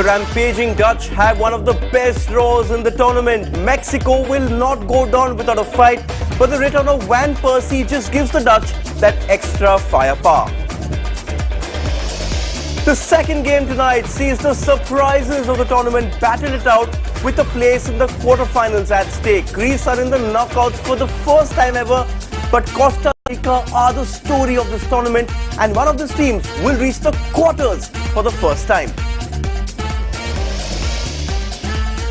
The rampaging Dutch have one of the best draws in the tournament. Mexico will not go down without a fight, but the return of Van Persie just gives the Dutch that extra firepower. The second game tonight sees the surprises of the tournament battle it out with a place in the quarterfinals at stake. Greece are in the knockouts for the first time ever, but Costa Rica are the story of this tournament, and one of these teams will reach the quarters for the first time.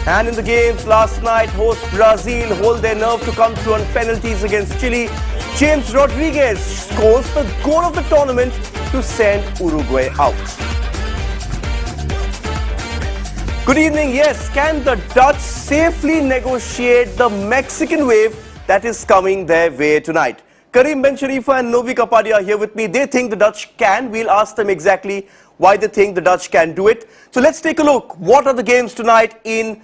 And in the games last night, host Brazil hold their nerve to come through on penalties against Chile. James Rodriguez scores the goal of the tournament to send Uruguay out. Good evening. Yes, can the Dutch safely negotiate the Mexican wave that is coming their way tonight? Karim Bensharifa and Novi Kapadia are here with me. They think the Dutch can. We'll ask them exactly why they think the Dutch can do it. So let's take a look. What are the games tonight in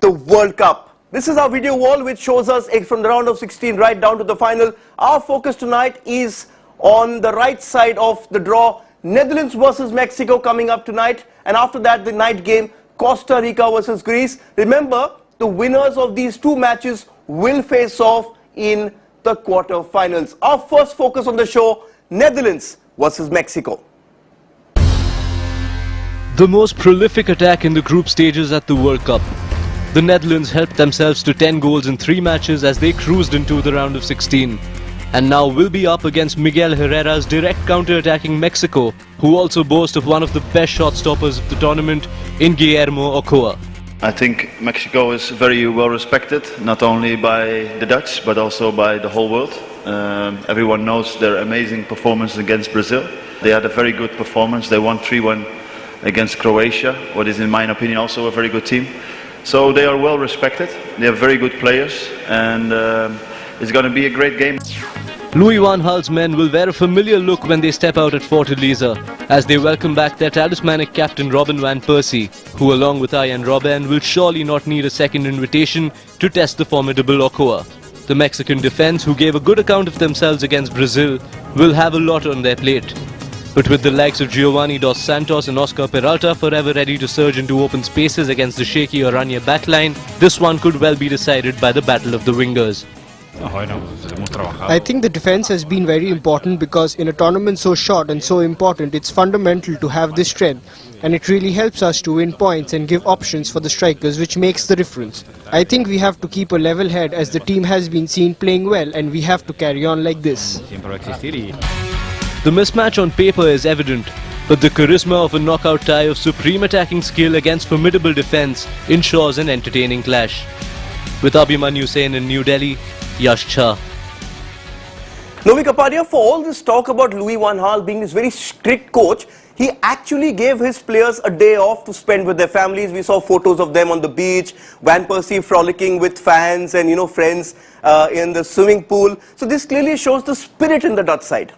the World Cup? This is our video wall which shows us from the round of 16 right down to the final. Our focus tonight is on the right side of the draw. Netherlands versus Mexico coming up tonight. And after that, the night game, Costa Rica versus Greece. Remember, the winners of these two matches will face off in the quarterfinals. Our first focus on the show, Netherlands versus Mexico. The most prolific attack in the group stages at the World Cup. The Netherlands helped themselves to 10 goals in 3 matches as they cruised into the round of 16. And now will be up against Miguel Herrera's direct counter-attacking Mexico, who also boast of one of the best shot stoppers of the tournament in Guillermo Ochoa. I think Mexico is very well respected, not only by the Dutch, but also by the whole world. Everyone knows their amazing performance against Brazil. They had a very good performance. They won 3-1 against Croatia, what is in my opinion also a very good team. So they are well respected, they have very good players, and it's going to be a great game. Louis van Gaal's men will wear a familiar look when they step out at Fortaleza, as they welcome back their talismanic captain Robin van Persie, who along with Arjen Robben will surely not need a second invitation to test the formidable Ochoa. The Mexican defense, who gave a good account of themselves against Brazil, will have a lot on their plate. But with the likes of Giovanni Dos Santos and Oscar Peralta forever ready to surge into open spaces against the shaky Oranje backline, this one could well be decided by the battle of the wingers. I think the defense has been very important because in a tournament so short and so important, it's fundamental to have this strength, and it really helps us to win points and give options for the strikers, which makes the difference. I think we have to keep a level head as the team has been seen playing well, and we have to carry on like this. The mismatch on paper is evident, but the charisma of a knockout tie of supreme attacking skill against formidable defense ensures an entertaining clash. With Abhimanyu Sen in New Delhi, Yash Jha. Novi Kapadia, for all this talk about Louis van Gaal being this very strict coach, he actually gave his players a day off to spend with their families. We saw photos of them on the beach, Van Persie frolicking with fans and friends in the swimming pool. So this clearly shows the spirit in the Dutch side.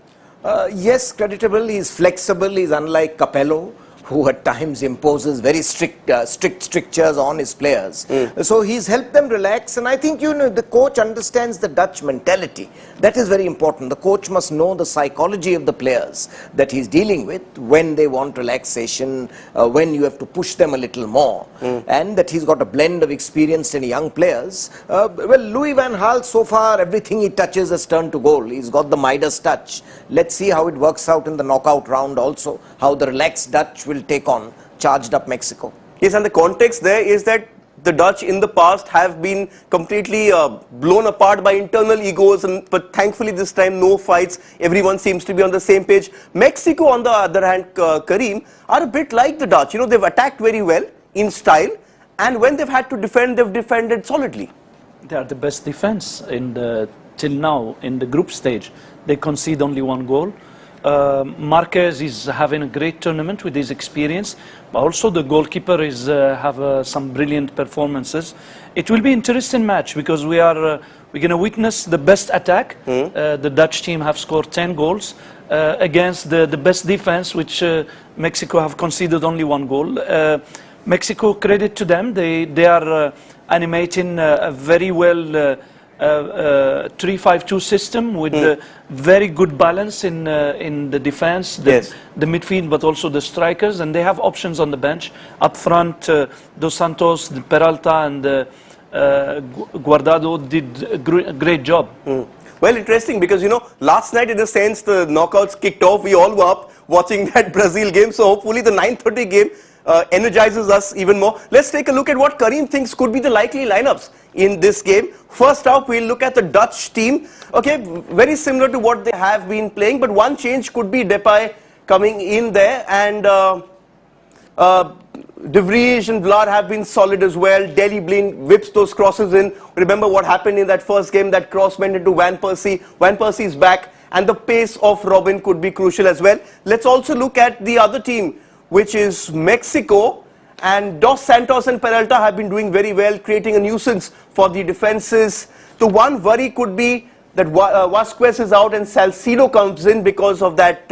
Yes, creditable. He's flexible. He's unlike Capello, who at times imposes very strict strictures on his players. So he's helped them relax, and I think the coach understands the Dutch mentality. That is very important. The coach must know the psychology of the players that he's dealing with, when they want relaxation, when you have to push them a little more, and that he's got a blend of experienced and young players. Well, Louis van Gaal, so far everything he touches has turned to goal. He's got the Midas touch. Let's see how it works out in the knockout round also, how the relaxed Dutch will take on charged up Mexico. Yes, and the context there is that the Dutch in the past have been completely blown apart by internal egos, but thankfully this time no fights. Everyone seems to be on the same page. Mexico, on the other hand, Karim, are a bit like the Dutch. They've attacked very well in style, and when they've had to defend, they've defended solidly. They are the best defense till now in the group stage. They concede only 1 goal. Marquez is having a great tournament with his experience, but also the goalkeeper is have some brilliant performances. It will be an interesting match because we're going to witness the best attack. The Dutch team have scored 10 goals against the best defense, which Mexico have conceded only 1 goal. Mexico, credit to them, they are animating a very well 3-5-2 system with very good balance in the defense, Yes. the midfield, but also the strikers, and they have options on the bench. Up front, Dos Santos, Peralta, and Guardado did a great job. Well, interesting because, you know, last night in a sense the knockouts kicked off. We all were up watching that Brazil game. So hopefully the 9:30 game energizes us even more. Let's take a look at what Karim thinks could be the likely lineups in this game. First up, we'll look at the Dutch team. Okay, very similar to what they have been playing, but one change could be Depay coming in there, and De Vries and Vlaar have been solid as well. Daley Blind whips those crosses in. Remember what happened in that first game? That cross went into Van Persie. Van Persie is back, and the pace of Robben could be crucial as well. Let's also look at the other team, which is Mexico. And Dos Santos and Peralta have been doing very well, creating a nuisance for the defenses. The one worry could be that Vasquez is out and Salcido comes in because of that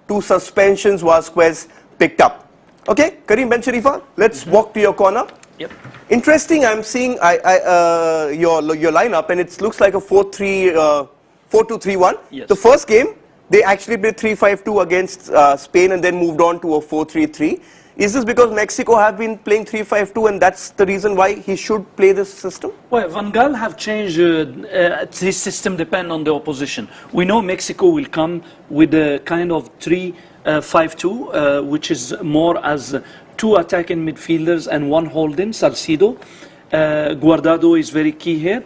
2 suspensions Vasquez picked up. Okay, Karim Bencherifa, let's walk to your corner. Yep. Interesting, I'm seeing your lineup, and it looks like a 4-2-3-1. Yes. The first game, they actually played 3-5-2 against Spain and then moved on to a 4-3-3. Is this because Mexico have been playing 3-5-2 and that's the reason why he should play this system? Well, Van Gaal have changed his system depend on the opposition. We know Mexico will come with a kind of 3-5-2, which is more as 2 attacking midfielders and 1 holding, Salcido. Guardado is very key here.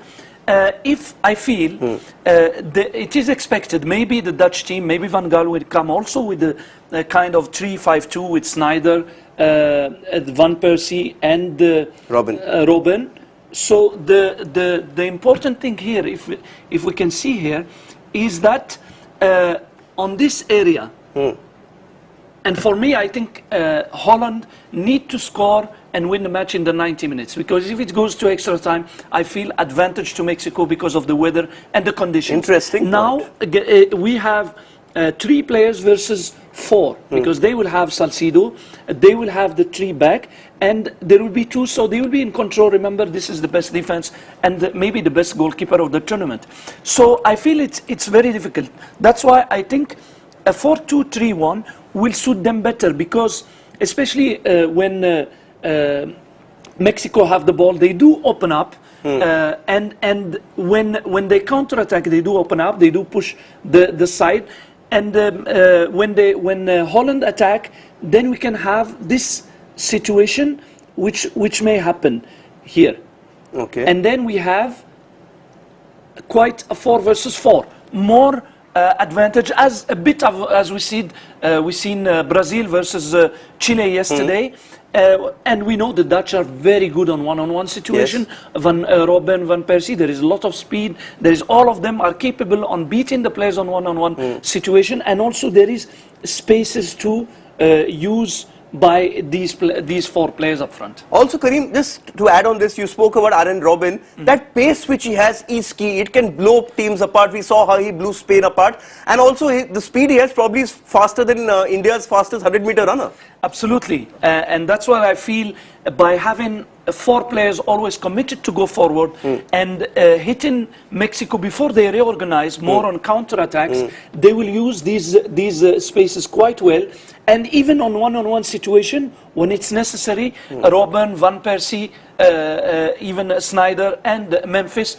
If I feel it is expected, maybe the Dutch team, maybe Van Gaal will come also with a kind of 3-5-2 with Sneijder, Van Persie, and Robben. So the important thing here, if we can see here, is that on this area, and for me, I think Holland need to score and win the match in the 90 minutes. Because if it goes to extra time, I feel advantage to Mexico because of the weather and the conditions. Interesting. Now, we have 3 players versus 4. Because they will have Salcido, they will have the 3 back, and there will be 2, so they will be in control. Remember, this is the best defense and maybe the best goalkeeper of the tournament. So I feel it's very difficult. That's why I think a 4-2-3-1 will suit them better, because especially when Mexico have the ball, they do open up, and when they counter-attack, they do open up, they do push the side, and when Holland attack, then we can have this situation which may happen here. Okay. And then we have quite a 4 versus 4, more advantage, as a bit of as we seen Brazil versus Chile yesterday, and we know the Dutch are very good on one-on-one situation. Yes. Robben, Van Persie, there is a lot of speed. There is all of them are capable on beating the players on one-on-one situation, and also there is spaces to use by these 4 players up front. Also, Karim, just to add on this, you spoke about Arjen Robben. That pace which he has is key. It can blow teams apart. We saw how he blew Spain apart. And also, the speed he has probably is faster than India's fastest 100-meter runner. Absolutely. And that's why I feel by having 4 players always committed to go forward and hitting Mexico before they reorganize more on counter-attacks, they will use these spaces quite well. And even on one-on-one situation, when it's necessary, Robben, Van Persie, even Sneijder and Memphis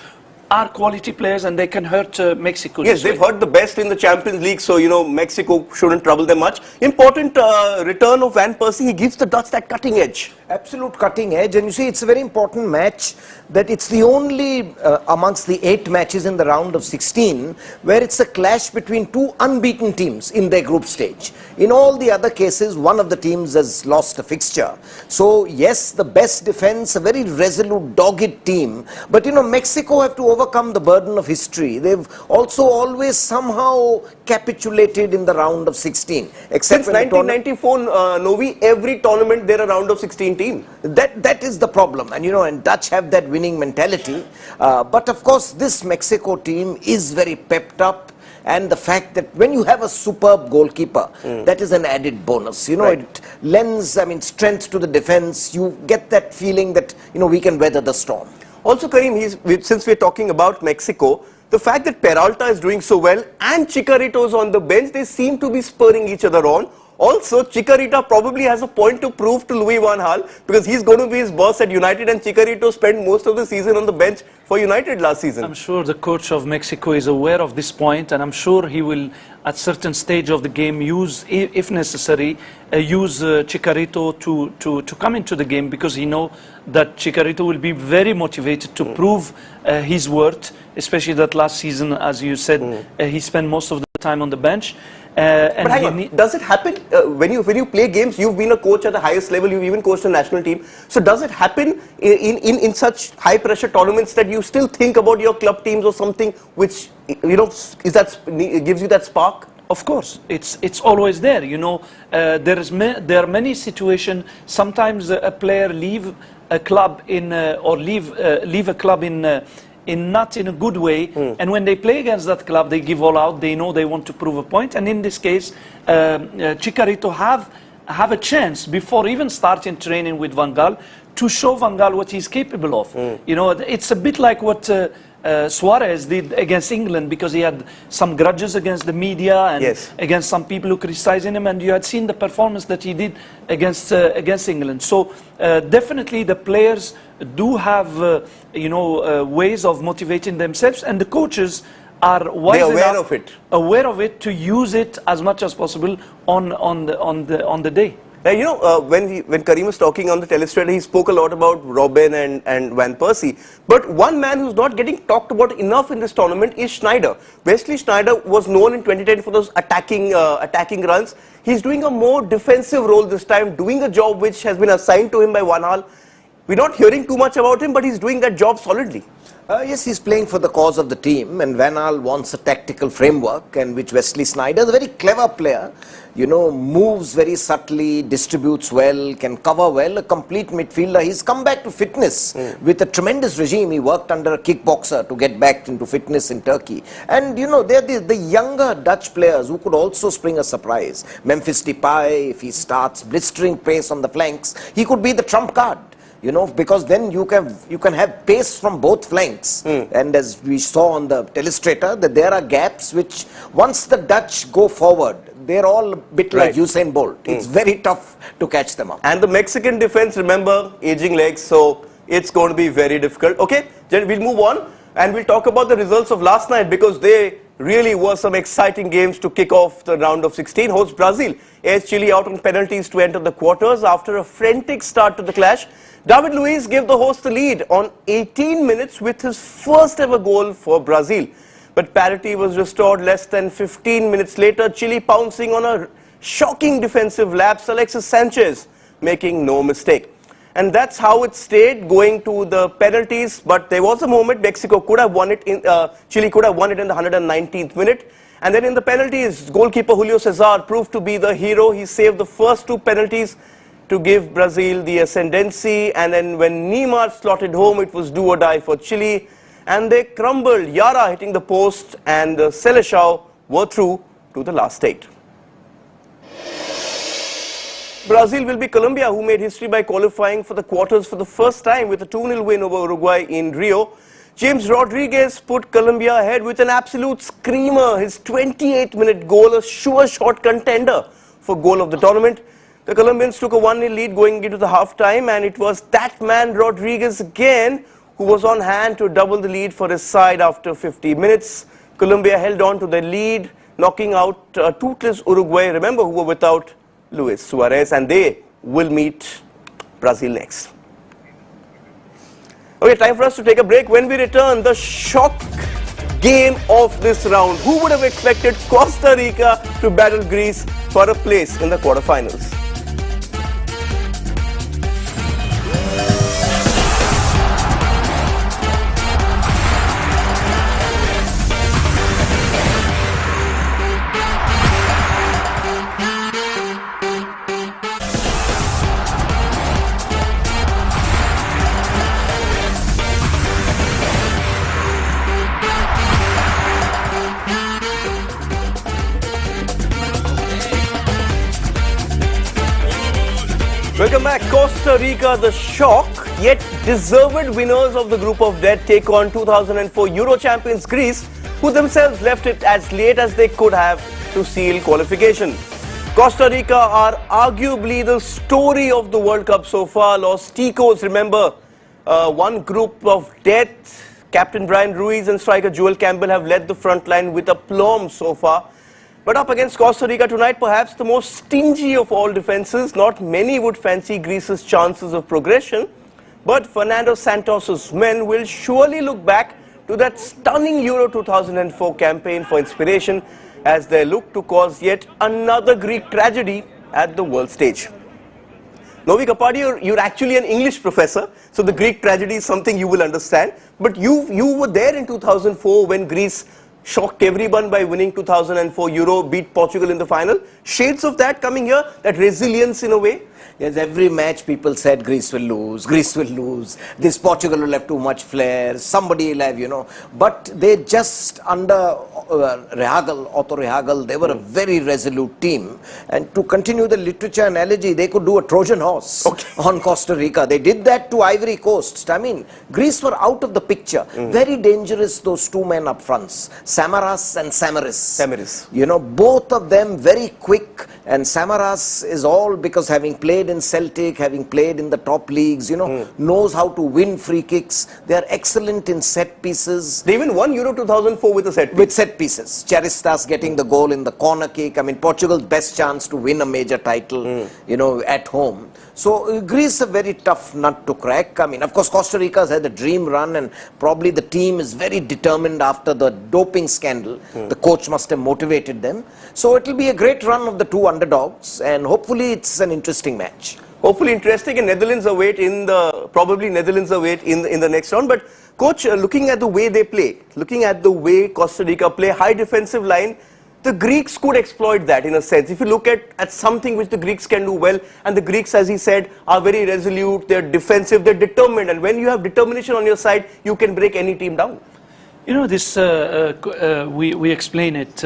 are quality players, and they can hurt Mexico. Yes, they've hurt the best in the Champions League, so, you know, Mexico shouldn't trouble them much. Important return of Van Persie. He gives the Dutch that cutting edge. Absolute cutting edge, and you see, it's a very important match, that it's the only amongst the 8 matches in the round of 16 where it's a clash between 2 unbeaten teams in their group stage. In all the other cases, one of the teams has lost a fixture. So yes, the best defense, a very resolute, dogged team, but you know, Mexico have to overcome the burden of history. They've also always somehow capitulated in the round of 16. Except Since 1994, Novi, every tournament they're a round of 16 team. That is the problem, and you know, and Dutch have that winning mentality. But of course, this Mexico team is very pepped up, and the fact that when you have a superb goalkeeper, that is an added bonus. You know, it lends, I mean, strength to the defense. You get that feeling that, you know, we can weather the storm. Also, Karim, since we're talking about Mexico, the fact that Peralta is doing so well and Chicharito's on the bench, they seem to be spurring each other on. Also, Chicharito probably has a point to prove to Louis van Gaal because he's going to be his boss at United, and Chicharito spent most of the season on the bench for United last season. I'm sure the coach of Mexico is aware of this point, and I'm sure he will, at certain stage of the game, use, if necessary, use Chicharito to come into the game, because he knows that Chicharito will be very motivated to prove his worth, especially that last season, as you said, he spent most of the time on the bench. But hang on, does it happen when you play games? You've been a coach at the highest level, you've even coached a national team. So does it happen in such high pressure tournaments that you still think about your club teams or something which, you know, gives you that spark? Of course, it's always there. You know, there are many situations. Sometimes a player leave a club or leave a club not in a good way, and when they play against that club, they give all out. They know they want to prove a point, and in this case, Chicharito have a chance before even starting training with Van Gaal to show Van Gaal what he's capable of. You know, it's a bit like what Suarez did against England, because he had some grudges against the media and against some people who criticizing him, and you had seen the performance that he did against England. So definitely the players do have ways of motivating themselves, and the coaches are wise enough, aware of it to use it as much as possible on the day. Now, you know, when Karim was talking on the telestrator, he spoke a lot about Robben and Van Persie. But one man who's not getting talked about enough in this tournament is Sneijder. Wesley Sneijder was known in 2010 for those attacking runs. He's doing a more defensive role this time, doing a job which has been assigned to him by Van Gaal. We're not hearing too much about him, but he's doing that job solidly. Yes, he's playing for the cause of the team, and Van Gaal wants a tactical framework, and which Wesley Sneijder is a very clever player. You know, moves very subtly, distributes well, can cover well, a complete midfielder. He's come back to fitness with a tremendous regime. He worked under a kickboxer to get back into fitness in Turkey. And, you know, they're the younger Dutch players who could also spring a surprise. Memphis Depay, if he starts blistering pace on the flanks, he could be the trump card. You know, because then you can have pace from both flanks. And as we saw on the telestrator, that there are gaps which, once the Dutch go forward, they're all a bit like Usain Bolt. It's very tough to catch them up. And the Mexican defense, remember, aging legs, so it's going to be very difficult. Okay, then we'll move on and we'll talk about the results of last night, because they really were some exciting games to kick off the round of 16. Host Brazil edged Chile out on penalties to enter the quarters after a frantic start to the clash. David Luiz gave the hosts the lead on 18 minutes with his first ever goal for Brazil. But parity was restored less than 15 minutes later, Chile pouncing on a shocking defensive lapse, Alexis Sanchez making no mistake. And that's how it stayed, going to the penalties. But there was a moment Mexico could have won it, Chile could have won it in the 119th minute. And then in the penalties, goalkeeper Julio Cesar proved to be the hero. He saved the first two penalties to give Brazil the ascendancy, and then when Neymar slotted home, it was do or die for Chile, and they crumbled. Yara hitting the post, and Seleção were through to the last 8. Brazil will be Colombia, who made history by qualifying for the quarters for the first time with a 2-0 win over Uruguay in Rio. James Rodriguez put Colombia ahead with an absolute screamer, his 28-minute goal, a sure shot contender for goal of the tournament. The Colombians took a 1-0 lead going into the half-time, and it was that man Rodriguez again who was on hand to double the lead for his side after 50 minutes. Colombia held on to the lead, knocking out toothless Uruguay, remember, who were without Luis Suarez, and they will meet Brazil next. Okay, time for us to take a break. When we return, the shock game of this round. Who would have expected Costa Rica to battle Greece for a place in the quarterfinals? Welcome back. Costa Rica, the shock. yet deserved winners of the group of death take on 2004 Euro champions Greece, who themselves left it as late as they could have to seal qualification. Costa Rica are arguably the story of the World Cup so far. Los Ticos, remember, one group of death. Captain Brian Ruiz and striker Joel Campbell have led the front line with aplomb so far. But up against Costa Rica tonight, perhaps the most stingy of all defences, not many would fancy Greece's chances of progression. But Fernando Santos' men will surely look back to that stunning Euro 2004 campaign for inspiration as they look to cause yet another Greek tragedy at the world stage. Novi Kapadia, you're actually an English professor, so the Greek tragedy is something you will understand. But you were there in 2004 when Greece shocked everyone by winning 2004 Euro, beat Portugal in the final. Shades of that coming here, that resilience in a way. Yes, every match people said Greece will lose, this Portugal will have too much flair, somebody will have, you know. But they just under Otto Rehagel, they were a very resolute team. And to continue the literature analogy, they could do a Trojan horse on Costa Rica. They did that to Ivory Coast. I mean, Greece were out of the picture. Very dangerous, those two men up fronts, Samaras and Samaris. You know, both of them very quick, and Samaras is all because having played in Celtic, having played in the top leagues, you know, knows how to win free kicks. They are excellent in set pieces. They even won Euro 2004 with a set piece. With set pieces. Charistas getting the goal in the corner kick. I mean, Portugal's best chance to win a major title, you know, at home. So Greece a very tough nut to crack. I mean, of course, Costa Rica's had a dream run, and probably the team is very determined after the doping scandal. The coach must have motivated them. So it will be a great run of the two underdogs, and hopefully it's an interesting match. Hopefully interesting, and Netherlands await in the next round. But coach, looking at the way they play, looking at the way Costa Rica play, high defensive line, the Greeks could exploit that in a sense. If you look at something which the Greeks can do well, and the Greeks, as he said, are very resolute, they're defensive, they're determined, and when you have determination on your side, you can break any team down. You know, this we explain it.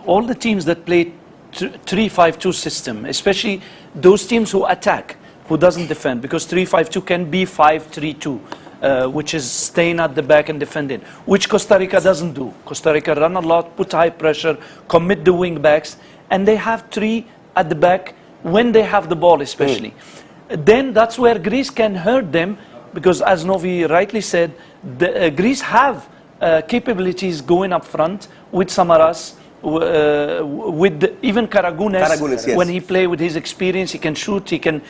All the teams that play 3-5-2 system, especially those teams who attack, who doesn't defend, because 3-5-2 can be 5-3-2. Which is staying at the back and defending, which Costa Rica doesn't do. Costa Rica run a lot, put high pressure, commit the wing backs, and they have three at the back when they have the ball especially. Then that's where Greece can hurt them, because as Novi rightly said, Greece have capabilities going up front with Samaras, with even Karagounis, yes. When he play with his experience, he can shoot, he can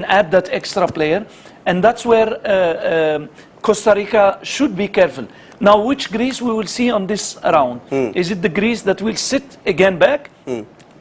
add that extra player, and that's where Costa Rica should be careful. Now, which Greece we will see on this round? Is it the Greece that will sit again back,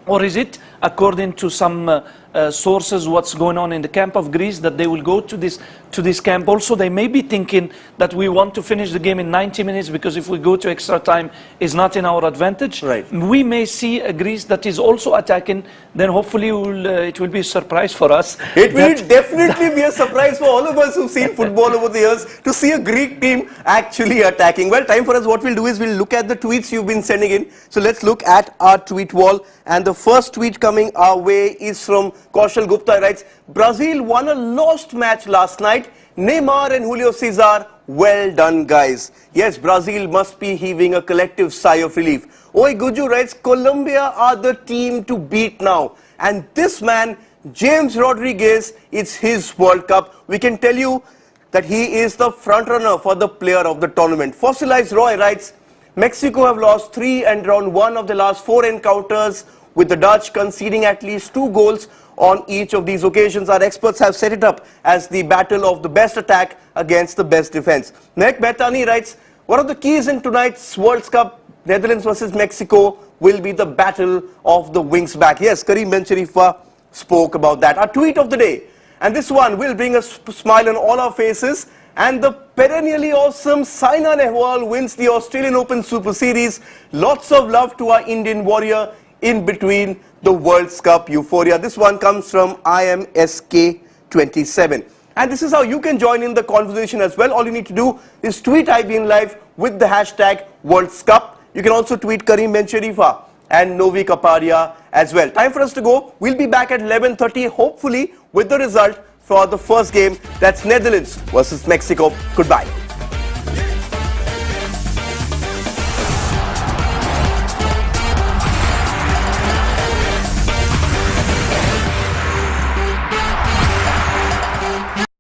or is it, according to some sources, what's going on in the camp of Greece, that they will go to this camp? Also, they may be thinking that we want to finish the game in 90 minutes, because if we go to extra time, it's not in our advantage. Right. We may see a Greece that is also attacking. Then hopefully it will be a surprise for us. It will definitely be a surprise for all of us who've seen football over the years to see a Greek team actually attacking. Well, time for us, what we'll do is we'll look at the tweets you've been sending in. So let's look at our tweet wall. And the first tweet coming our way is from Kaushal Gupta. He writes, Brazil won a lost match last night. Neymar and Julio Cesar, well done, guys. Yes, Brazil must be heaving a collective sigh of relief. Oi Guju writes, Colombia are the team to beat now. And this man, James Rodriguez, it's his World Cup. We can tell you that he is the front runner for the player of the tournament. Fossilized Roy writes, Mexico have lost 3 and drawn 1 of the last 4 encounters, with the Dutch conceding at least 2 goals on each of these occasions. Our experts have set it up as the battle of the best attack against the best defense. Mek Betani writes, one of the keys in tonight's World Cup, Netherlands versus Mexico, will be the battle of the wings back. Yes, Karim Ben-Sharifa spoke about that. Our tweet of the day, and this one will bring a smile on all our faces. And the perennially awesome Saina Nehwal wins the Australian Open Super Series. Lots of love to our Indian warrior in between the World Cup euphoria. This one comes from IMSK27. And this is how you can join in the conversation as well. All you need to do is tweet IBN Live with the hashtag World Cup. You can also tweet Karim Ben-Sharifa and Novi Kapadia as well. Time for us to go. We'll be back at 11:30, hopefully with the result for the first game. That's Netherlands versus Mexico. Goodbye.